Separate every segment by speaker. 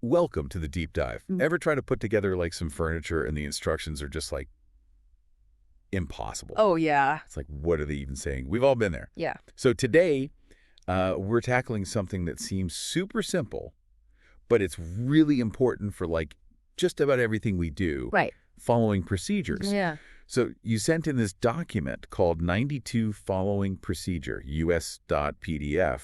Speaker 1: Welcome to the deep dive.
Speaker 2: Mm.
Speaker 1: Ever try to put together like some furniture and the instructions are just like impossible?
Speaker 2: Oh, yeah.
Speaker 1: It's like, what are they even saying? We've all been there.
Speaker 2: Yeah.
Speaker 1: So today, we're tackling something that seems super simple, but it's really important for like just about everything we do,
Speaker 2: Right.
Speaker 1: following procedures.
Speaker 2: Yeah.
Speaker 1: So you sent in this document called 92 Following Procedure, us.pdf,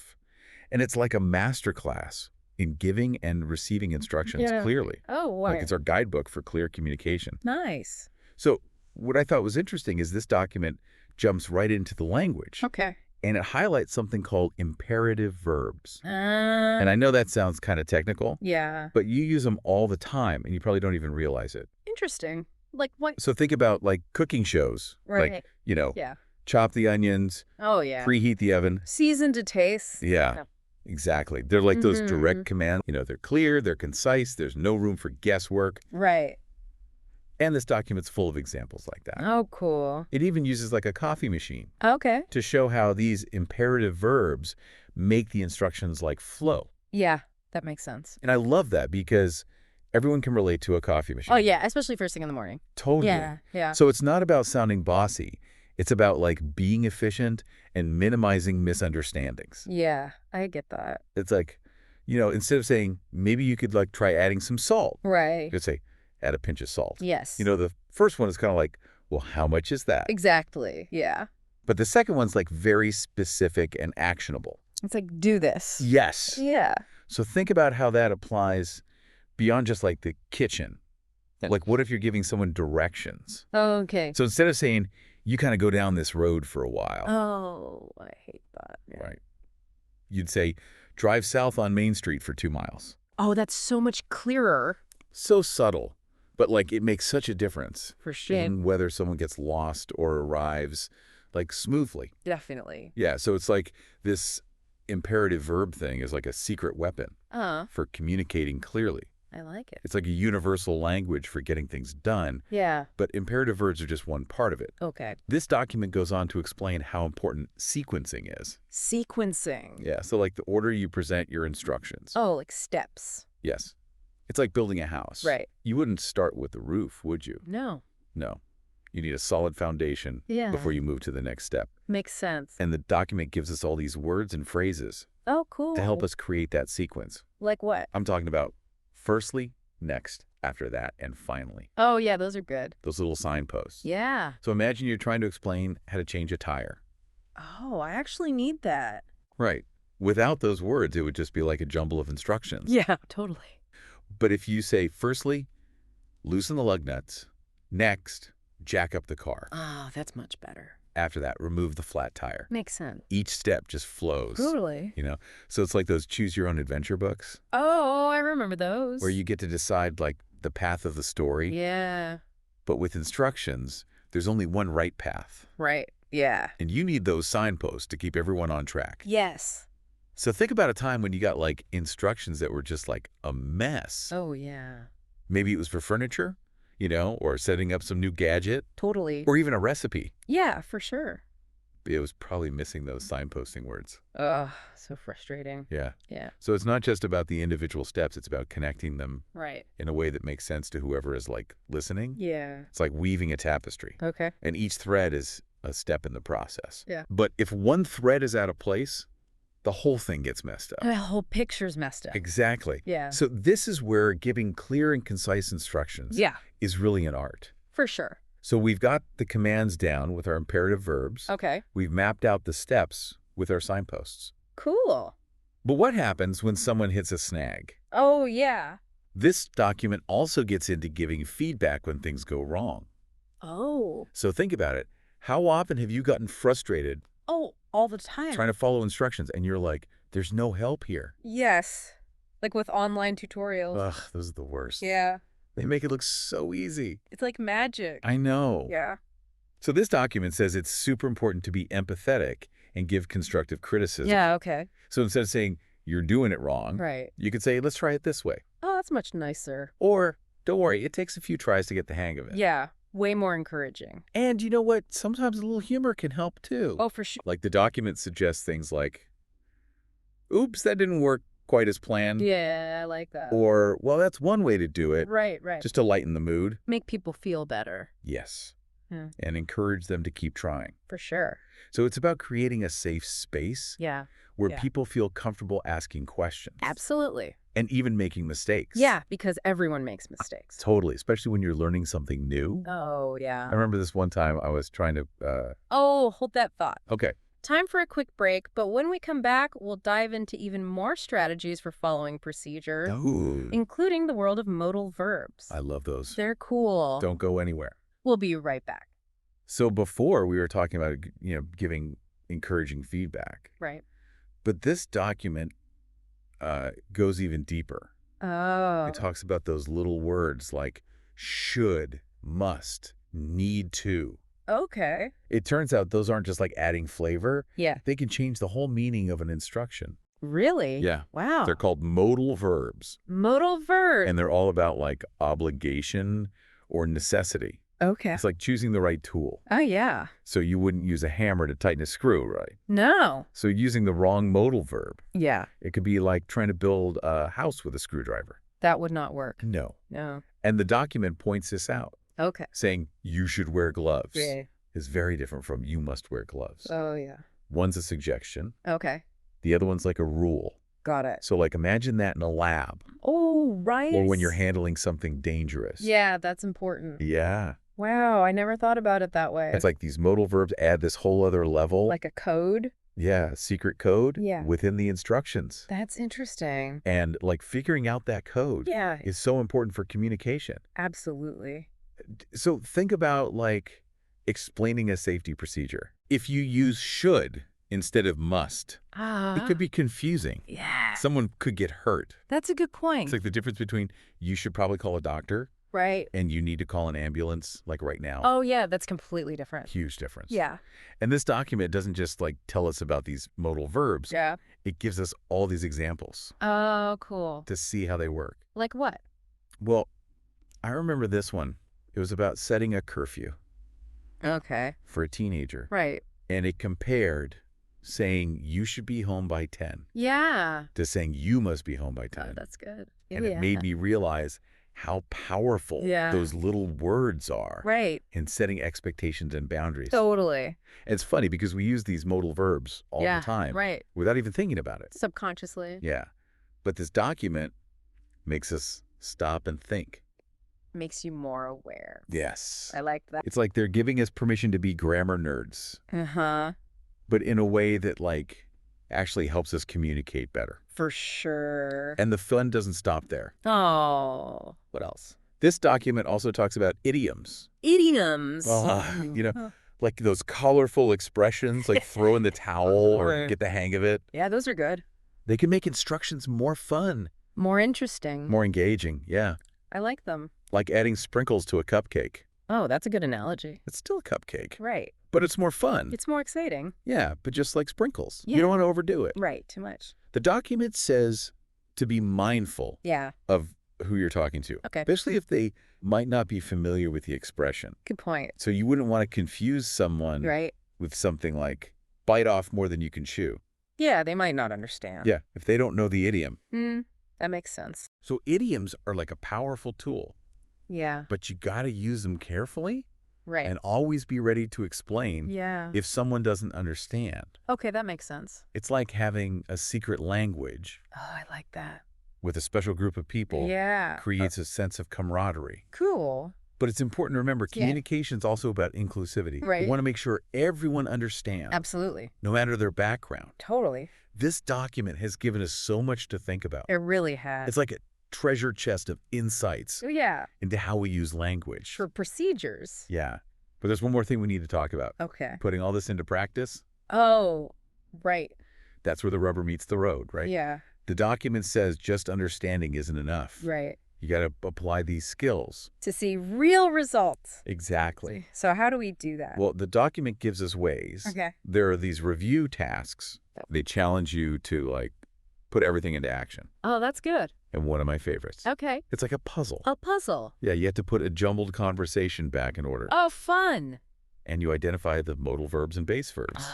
Speaker 1: and it's like a masterclass in giving and receiving instructions
Speaker 2: Yeah.
Speaker 1: clearly.
Speaker 2: Oh,
Speaker 1: Like
Speaker 2: wow.
Speaker 1: it's our guidebook for clear communication.
Speaker 2: Nice.
Speaker 1: So what I thought was interesting is this document jumps right into the language,
Speaker 2: Okay.
Speaker 1: and it highlights something called imperative verbs. And I know that sounds kind of technical,
Speaker 2: Yeah.
Speaker 1: but you use them all the time, and you probably don't even realize it.
Speaker 2: Interesting. Like what?
Speaker 1: So think about like cooking shows,
Speaker 2: Right.
Speaker 1: like,
Speaker 2: Yeah.
Speaker 1: chop the onions,
Speaker 2: Oh, yeah.
Speaker 1: preheat the oven.
Speaker 2: Season to taste.
Speaker 1: Yeah,
Speaker 2: Yeah.
Speaker 1: exactly. They're like those direct
Speaker 2: Mhm.
Speaker 1: commands. They're clear, they're concise, there's no room for guesswork.
Speaker 2: Right.
Speaker 1: And this document's full of examples like that.
Speaker 2: Oh, cool.
Speaker 1: It even uses like a coffee machine
Speaker 2: Okay.
Speaker 1: to show how these imperative verbs make the instructions like flow.
Speaker 2: Yeah. That makes sense.
Speaker 1: And I love that because everyone can relate to a coffee machine.
Speaker 2: Oh, yeah. Especially first thing in the morning.
Speaker 1: Totally.
Speaker 2: Yeah. Yeah.
Speaker 1: So it's not about sounding bossy. It's about like being efficient and minimizing misunderstandings.
Speaker 2: Yeah. I get that.
Speaker 1: It's like, instead of saying, maybe you could like try adding some salt,
Speaker 2: Right.
Speaker 1: you could say, add a pinch of salt.
Speaker 2: Yes.
Speaker 1: The first one is kind of like, well, how much is that?
Speaker 2: Exactly. Yeah.
Speaker 1: But the second one's like very specific and actionable.
Speaker 2: It's like, do this.
Speaker 1: Yes.
Speaker 2: Yeah.
Speaker 1: So think about how that applies beyond just like the kitchen. Like what if you're giving someone directions?
Speaker 2: Okay.
Speaker 1: So instead of saying, you kind of go down this road for a while.
Speaker 2: Oh, I hate that. Yeah.
Speaker 1: Right. You'd say, drive south on Main Street for 2 miles.
Speaker 2: Oh, that's so much clearer.
Speaker 1: So subtle, but like it makes such a difference
Speaker 2: For sure.
Speaker 1: in whether someone gets lost or arrives like smoothly.
Speaker 2: Definitely.
Speaker 1: Yeah, so it's like this imperative verb thing is like a secret weapon for communicating clearly.
Speaker 2: I like it.
Speaker 1: It's like a universal language for getting things done,
Speaker 2: Yeah.
Speaker 1: but imperative verbs are just one part of it.
Speaker 2: Okay.
Speaker 1: This document goes on to explain how important sequencing is.
Speaker 2: Sequencing.
Speaker 1: Yeah, so like the order you present your instructions.
Speaker 2: Oh, like steps.
Speaker 1: Yes. It's like building a house.
Speaker 2: Right.
Speaker 1: You wouldn't start with the roof, would you?
Speaker 2: No.
Speaker 1: No. You need a solid foundation
Speaker 2: Yeah.
Speaker 1: before you move to the next step.
Speaker 2: Makes sense.
Speaker 1: And the document gives us all these words and phrases
Speaker 2: Oh, cool.
Speaker 1: to help us create that sequence.
Speaker 2: Like what?
Speaker 1: I'm talking about firstly, next, after that, and finally.
Speaker 2: Oh, yeah, those are good.
Speaker 1: Those little signposts.
Speaker 2: Yeah.
Speaker 1: So imagine you're trying to explain how to change a tire.
Speaker 2: Oh, I actually need that.
Speaker 1: Right. Without those words, it would just be like a jumble of instructions.
Speaker 2: Yeah, totally.
Speaker 1: But if you say, firstly, loosen the lug nuts. Next, jack up the car.
Speaker 2: Oh, that's much better.
Speaker 1: After that, remove the flat tire.
Speaker 2: Makes sense.
Speaker 1: Each step just flows.
Speaker 2: Totally.
Speaker 1: So it's like those choose your own adventure books
Speaker 2: Oh, I remember those.
Speaker 1: where you get to decide like the path of the story.
Speaker 2: Yeah.
Speaker 1: But with instructions, there's only one right path.
Speaker 2: Right. Yeah.
Speaker 1: And you need those signposts to keep everyone on track.
Speaker 2: Yes.
Speaker 1: So think about a time when you got like instructions that were just like a mess.
Speaker 2: Oh, yeah.
Speaker 1: Maybe it was for furniture, or setting up some new gadget,
Speaker 2: Totally.
Speaker 1: or even a recipe.
Speaker 2: Yeah, for sure.
Speaker 1: It was probably missing those signposting words.
Speaker 2: Ugh, so frustrating.
Speaker 1: Yeah.
Speaker 2: Yeah.
Speaker 1: So it's not just about the individual steps. It's about connecting them
Speaker 2: Right.
Speaker 1: in a way that makes sense to whoever is like listening.
Speaker 2: Yeah.
Speaker 1: It's like weaving a tapestry.
Speaker 2: Okay.
Speaker 1: And each thread is a step in the process.
Speaker 2: Yeah.
Speaker 1: But if one thread is out of place, the whole thing gets messed up.
Speaker 2: The whole picture's messed up.
Speaker 1: Exactly.
Speaker 2: Yeah.
Speaker 1: So this is where giving clear and concise instructions
Speaker 2: Yeah,
Speaker 1: is really an art.
Speaker 2: for sure.
Speaker 1: So we've got the commands down with our imperative verbs.
Speaker 2: Okay.
Speaker 1: We've mapped out the steps with our signposts.
Speaker 2: Cool.
Speaker 1: But what happens when someone hits a snag?
Speaker 2: Oh, yeah.
Speaker 1: This document also gets into giving feedback when things go wrong.
Speaker 2: Oh.
Speaker 1: So think about it. How often have you gotten frustrated
Speaker 2: Oh, all the time.
Speaker 1: trying to follow instructions and you're like, there's no help here?
Speaker 2: Yes. Like with online tutorials.
Speaker 1: Ugh, those are the worst.
Speaker 2: Yeah.
Speaker 1: They make it look so easy.
Speaker 2: It's like magic.
Speaker 1: I know.
Speaker 2: Yeah.
Speaker 1: So this document says it's super important to be empathetic and give constructive criticism.
Speaker 2: Yeah, okay.
Speaker 1: So instead of saying, you're doing it wrong,
Speaker 2: Right.
Speaker 1: you could say, let's try it this way.
Speaker 2: Oh, that's much nicer.
Speaker 1: Or, don't worry, it takes a few tries to get the hang of it.
Speaker 2: Yeah. Way more encouraging.
Speaker 1: And you know what? Sometimes a little humor can help too.
Speaker 2: Oh, for sure.
Speaker 1: Like the document suggests things like, oops, that didn't work quite as planned.
Speaker 2: Yeah, I like that.
Speaker 1: Or, well, that's one way to do it,
Speaker 2: Right.
Speaker 1: just to lighten the mood.
Speaker 2: Make people feel better.
Speaker 1: Yes.
Speaker 2: Yeah.
Speaker 1: And encourage them to keep trying.
Speaker 2: For sure.
Speaker 1: So it's about creating a safe space where people feel comfortable asking questions.
Speaker 2: Absolutely.
Speaker 1: And even making mistakes.
Speaker 2: Yeah, because everyone makes mistakes.
Speaker 1: Totally, especially when you're learning something new.
Speaker 2: Oh, yeah.
Speaker 1: I remember this one time I was trying to...
Speaker 2: Oh, hold that thought.
Speaker 1: Okay.
Speaker 2: Time for a quick break, but when we come back, we'll dive into even more strategies for following procedure, including the world of modal verbs.
Speaker 1: I love those.
Speaker 2: They're cool.
Speaker 1: Don't go anywhere.
Speaker 2: We'll be right back.
Speaker 1: So before we were talking about, giving encouraging feedback.
Speaker 2: Right.
Speaker 1: But this document goes even deeper.
Speaker 2: Oh.
Speaker 1: It talks about those little words like should, must, need to.
Speaker 2: Okay.
Speaker 1: It turns out those aren't just like adding flavor.
Speaker 2: Yeah.
Speaker 1: They can change the whole meaning of an instruction.
Speaker 2: Really?
Speaker 1: Yeah.
Speaker 2: Wow.
Speaker 1: They're called modal verbs.
Speaker 2: Modal verbs.
Speaker 1: And they're all about like obligation or necessity.
Speaker 2: Okay.
Speaker 1: It's like choosing the right tool.
Speaker 2: Oh, yeah.
Speaker 1: So you wouldn't use a hammer to tighten a screw, right?
Speaker 2: No.
Speaker 1: So using the wrong modal verb.
Speaker 2: Yeah.
Speaker 1: It could be like trying to build a house with a screwdriver.
Speaker 2: That would not work.
Speaker 1: No.
Speaker 2: No.
Speaker 1: And the document points this out.
Speaker 2: Okay.
Speaker 1: Saying you should wear gloves
Speaker 2: Yeah.
Speaker 1: is very different from you must wear gloves.
Speaker 2: Oh, yeah.
Speaker 1: One's a suggestion.
Speaker 2: Okay.
Speaker 1: The other one's like a rule.
Speaker 2: Got it.
Speaker 1: So like imagine that in a lab.
Speaker 2: Oh, right.
Speaker 1: Or when you're handling something dangerous.
Speaker 2: Yeah, that's important.
Speaker 1: Yeah.
Speaker 2: Wow, I never thought about it that way.
Speaker 1: It's like these modal verbs add this whole other level.
Speaker 2: Like a code?
Speaker 1: Yeah, secret code
Speaker 2: Yeah.
Speaker 1: within the instructions.
Speaker 2: That's interesting.
Speaker 1: And like figuring out that code
Speaker 2: Yeah.
Speaker 1: is so important for communication.
Speaker 2: Absolutely.
Speaker 1: So think about like explaining a safety procedure. If you use should instead of must, it could be confusing.
Speaker 2: Yeah.
Speaker 1: Someone could get hurt.
Speaker 2: That's a good point.
Speaker 1: It's like the difference between you should probably call a doctor
Speaker 2: Right.
Speaker 1: and you need to call an ambulance like right now.
Speaker 2: Oh, yeah, that's completely different.
Speaker 1: Huge difference.
Speaker 2: Yeah.
Speaker 1: And this document doesn't just like tell us about these modal verbs.
Speaker 2: Yeah.
Speaker 1: It gives us all these examples
Speaker 2: Oh, cool.
Speaker 1: to see how they work.
Speaker 2: Like what?
Speaker 1: Well, I remember this one. It was about setting a curfew
Speaker 2: Okay.
Speaker 1: for a teenager.
Speaker 2: Right.
Speaker 1: And it compared saying you should be home by 10
Speaker 2: Yeah.
Speaker 1: to saying you must be home by
Speaker 2: Oh,
Speaker 1: 10.
Speaker 2: that's good.
Speaker 1: And it made me realize how powerful those little words are
Speaker 2: Right.
Speaker 1: in setting expectations and boundaries.
Speaker 2: Totally.
Speaker 1: And it's funny because we use these modal verbs all the time
Speaker 2: Right.
Speaker 1: without even thinking about it.
Speaker 2: Subconsciously.
Speaker 1: Yeah. But this document makes us stop and think.
Speaker 2: Makes you more aware.
Speaker 1: Yes.
Speaker 2: I like that.
Speaker 1: It's like they're giving us permission to be grammar nerds,
Speaker 2: Uh-huh.
Speaker 1: but in a way that like actually helps us communicate better.
Speaker 2: For sure.
Speaker 1: And the fun doesn't stop there.
Speaker 2: Oh.
Speaker 1: What else? This document also talks about idioms.
Speaker 2: Idioms.
Speaker 1: Like those colorful expressions, like throw in the towel or get the hang of it.
Speaker 2: Yeah, those are good.
Speaker 1: They can make instructions more fun,
Speaker 2: More interesting.
Speaker 1: more engaging. Yeah.
Speaker 2: I like them.
Speaker 1: Like adding sprinkles to a cupcake.
Speaker 2: Oh, that's a good analogy.
Speaker 1: It's still a cupcake,
Speaker 2: Right.
Speaker 1: but it's more fun.
Speaker 2: It's more exciting.
Speaker 1: Yeah, but just like sprinkles.
Speaker 2: Yeah.
Speaker 1: You don't want to overdo it.
Speaker 2: Right. Too much.
Speaker 1: The document says to be mindful
Speaker 2: Yeah.
Speaker 1: of who you're talking to,
Speaker 2: Okay.
Speaker 1: especially if they might not be familiar with the expression.
Speaker 2: Good point.
Speaker 1: So you wouldn't want to confuse someone
Speaker 2: Right.
Speaker 1: with something like bite off more than you can chew.
Speaker 2: Yeah, they might not understand.
Speaker 1: Yeah, if they don't know the idiom.
Speaker 2: That makes sense.
Speaker 1: So idioms are like a powerful tool,
Speaker 2: Yeah.
Speaker 1: but you got to use them carefully
Speaker 2: Right.
Speaker 1: and always be ready to explain
Speaker 2: Yeah.
Speaker 1: if someone doesn't understand.
Speaker 2: Okay, that makes sense.
Speaker 1: It's like having a secret language
Speaker 2: Oh, I like that.
Speaker 1: with a special group of people.
Speaker 2: Yeah.
Speaker 1: Creates a sense of camaraderie.
Speaker 2: Cool.
Speaker 1: But it's important to remember
Speaker 2: Yeah.
Speaker 1: communication is also about inclusivity.
Speaker 2: Right.
Speaker 1: You want to make sure everyone understands,
Speaker 2: Absolutely.
Speaker 1: no matter their background.
Speaker 2: Totally.
Speaker 1: This document has given us so much to think about.
Speaker 2: It really has.
Speaker 1: It's like a treasure chest of insights
Speaker 2: Oh, yeah.
Speaker 1: into how we use language.
Speaker 2: For procedures.
Speaker 1: Yeah. But there's one more thing we need to talk about.
Speaker 2: Okay.
Speaker 1: Putting all this into practice,
Speaker 2: Oh, right.
Speaker 1: that's where the rubber meets the road, right?
Speaker 2: Yeah.
Speaker 1: The document says just understanding isn't enough.
Speaker 2: Right.
Speaker 1: You got to apply these skills.
Speaker 2: To see real results.
Speaker 1: Exactly.
Speaker 2: So how do we do that?
Speaker 1: Well, the document gives us ways.
Speaker 2: Okay.
Speaker 1: There are these review tasks. They challenge you to like put everything into action.
Speaker 2: Oh, that's good.
Speaker 1: And one of my favorites.
Speaker 2: Okay.
Speaker 1: It's like a puzzle.
Speaker 2: A puzzle.
Speaker 1: Yeah, you have to put a jumbled conversation back in order.
Speaker 2: Oh, fun.
Speaker 1: And you identify the modal verbs and base verbs.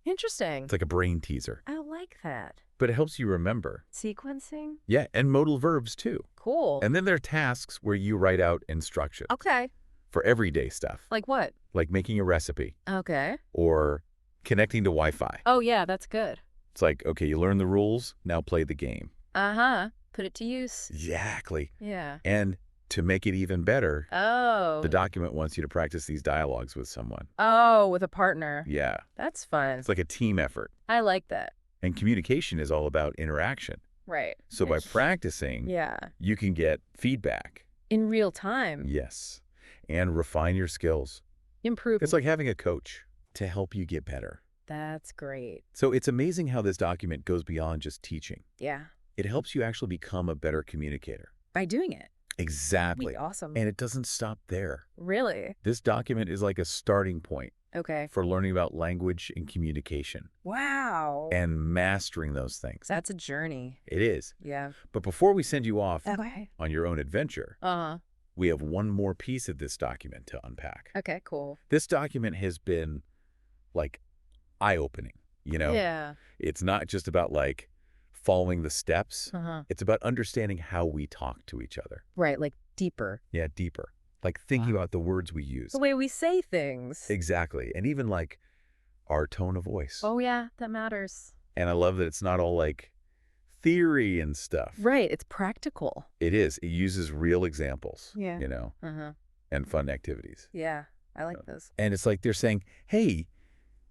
Speaker 2: Interesting.
Speaker 1: It's like a brain teaser.
Speaker 2: I like like that.
Speaker 1: But it helps you remember.
Speaker 2: Sequencing?
Speaker 1: Yeah, and modal verbs too.
Speaker 2: Cool.
Speaker 1: And then there are tasks where you write out instructions.
Speaker 2: Okay.
Speaker 1: For everyday stuff.
Speaker 2: Like what?
Speaker 1: Like making a recipe.
Speaker 2: Okay.
Speaker 1: Or connecting to Wi-Fi.
Speaker 2: Oh, yeah, that's good.
Speaker 1: It's like, okay, you learn the rules, now play the game.
Speaker 2: Uh-huh. Put it to use.
Speaker 1: Exactly.
Speaker 2: Yeah.
Speaker 1: And to make it even better,
Speaker 2: Oh.
Speaker 1: the document wants you to practice these dialogues with someone.
Speaker 2: Oh, with a partner.
Speaker 1: Yeah.
Speaker 2: That's fun.
Speaker 1: It's like a team effort.
Speaker 2: I like that.
Speaker 1: And communication is all about interaction.
Speaker 2: Right.
Speaker 1: So by practicing,
Speaker 2: yeah,
Speaker 1: you can get feedback.
Speaker 2: in real time.
Speaker 1: Yes. And refine your skills.
Speaker 2: Improve.
Speaker 1: It's like having a coach to help you get better.
Speaker 2: That's great.
Speaker 1: So it's amazing how this document goes beyond just teaching.
Speaker 2: Yeah.
Speaker 1: It helps you actually become a better communicator.
Speaker 2: By doing it.
Speaker 1: Exactly.
Speaker 2: Awesome.
Speaker 1: And it doesn't stop there.
Speaker 2: Really?
Speaker 1: This document is like a starting point
Speaker 2: Okay.
Speaker 1: for learning about language and communication
Speaker 2: Wow.
Speaker 1: and mastering those things.
Speaker 2: That's a journey.
Speaker 1: It is.
Speaker 2: Yeah.
Speaker 1: But before we send you off
Speaker 2: Okay.
Speaker 1: on your own adventure, we have one more piece of this document to unpack.
Speaker 2: Okay, cool.
Speaker 1: This document has been like eye-opening, you know?
Speaker 2: Yeah.
Speaker 1: It's not just about like following the steps. It's about understanding how we talk to each other.
Speaker 2: Right, like deeper.
Speaker 1: Yeah, deeper. Like thinking about the words we use.
Speaker 2: The way we say things.
Speaker 1: Exactly. And even like our tone of voice.
Speaker 2: Oh, yeah, that matters.
Speaker 1: And I love that it's not all like theory and stuff.
Speaker 2: Right, it's practical.
Speaker 1: It is. It uses real examples,
Speaker 2: Yeah.
Speaker 1: you know, and fun activities.
Speaker 2: Yeah, I like this.
Speaker 1: And it's like they're saying, hey,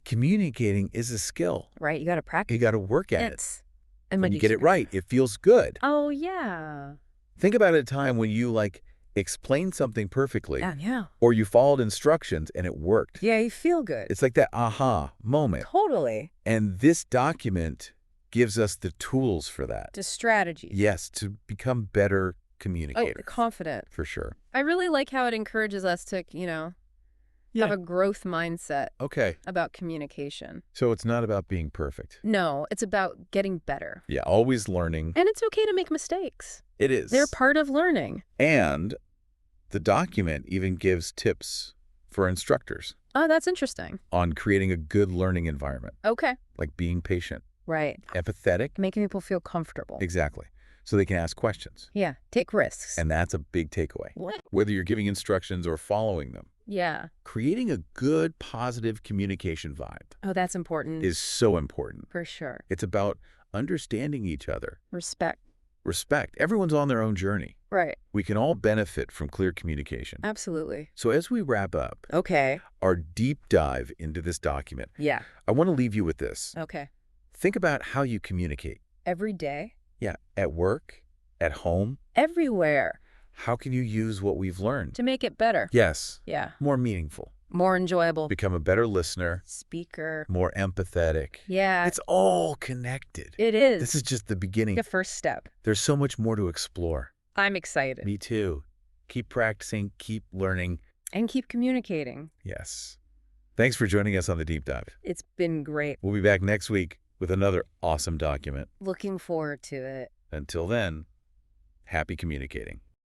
Speaker 1: communicating is a skill.
Speaker 2: Right, you got to practice.
Speaker 1: You got to work at it.
Speaker 2: And
Speaker 1: when you get it right, it feels good.
Speaker 2: Oh, yeah.
Speaker 1: Think about a time when you like explained something perfectly.
Speaker 2: Yeah.
Speaker 1: Or you followed instructions and it worked.
Speaker 2: Yeah, you feel good.
Speaker 1: It's like that aha moment.
Speaker 2: Totally.
Speaker 1: And this document gives us the tools for that.
Speaker 2: The strategy.
Speaker 1: Yes, to become better communicators.
Speaker 2: Oh, confident.
Speaker 1: For sure.
Speaker 2: I really like how it encourages us to, have a growth mindset about communication.
Speaker 1: So it's not about being perfect.
Speaker 2: No, it's about getting better.
Speaker 1: Yeah, always learning.
Speaker 2: And it's okay to make mistakes.
Speaker 1: It is.
Speaker 2: They're part of learning.
Speaker 1: And the document even gives tips for instructors.
Speaker 2: Oh, that's interesting.
Speaker 1: On creating a good learning environment.
Speaker 2: Okay.
Speaker 1: Like being patient.
Speaker 2: Right.
Speaker 1: Empathetic.
Speaker 2: Making people feel comfortable.
Speaker 1: Exactly. So they can ask questions.
Speaker 2: Yeah. Take risks.
Speaker 1: And that's a big takeaway.
Speaker 2: What?
Speaker 1: Whether you're giving instructions or following them.
Speaker 2: Yeah.
Speaker 1: Creating a good, positive communication vibe.
Speaker 2: Oh, that's important.
Speaker 1: Is so important.
Speaker 2: For sure.
Speaker 1: It's about understanding each other.
Speaker 2: Respect.
Speaker 1: Respect. Everyone's on their own journey.
Speaker 2: Right.
Speaker 1: We can all benefit from clear communication.
Speaker 2: Absolutely.
Speaker 1: So as we wrap up our deep dive into this document, I want to leave you with this.
Speaker 2: Okay.
Speaker 1: Think about how you communicate.
Speaker 2: Every day?
Speaker 1: Yeah. At work, at home.
Speaker 2: Everywhere.
Speaker 1: How can you use what we've learned?
Speaker 2: To make it better.
Speaker 1: Yes.
Speaker 2: Yeah.
Speaker 1: More meaningful.
Speaker 2: More enjoyable.
Speaker 1: Become a better listener.
Speaker 2: Speaker.
Speaker 1: More empathetic.
Speaker 2: Yeah.
Speaker 1: It's all connected.
Speaker 2: It is.
Speaker 1: This is just the beginning.
Speaker 2: The first step.
Speaker 1: There's so much more to explore.
Speaker 2: I'm excited.
Speaker 1: Me too. Keep practicing, keep learning.
Speaker 2: And keep communicating.
Speaker 1: Yes. Thanks for joining us on the Deep Dive.
Speaker 2: It's been great.
Speaker 1: We'll be back next week with another awesome document.
Speaker 2: Looking forward to it.
Speaker 1: Until then, happy communicating.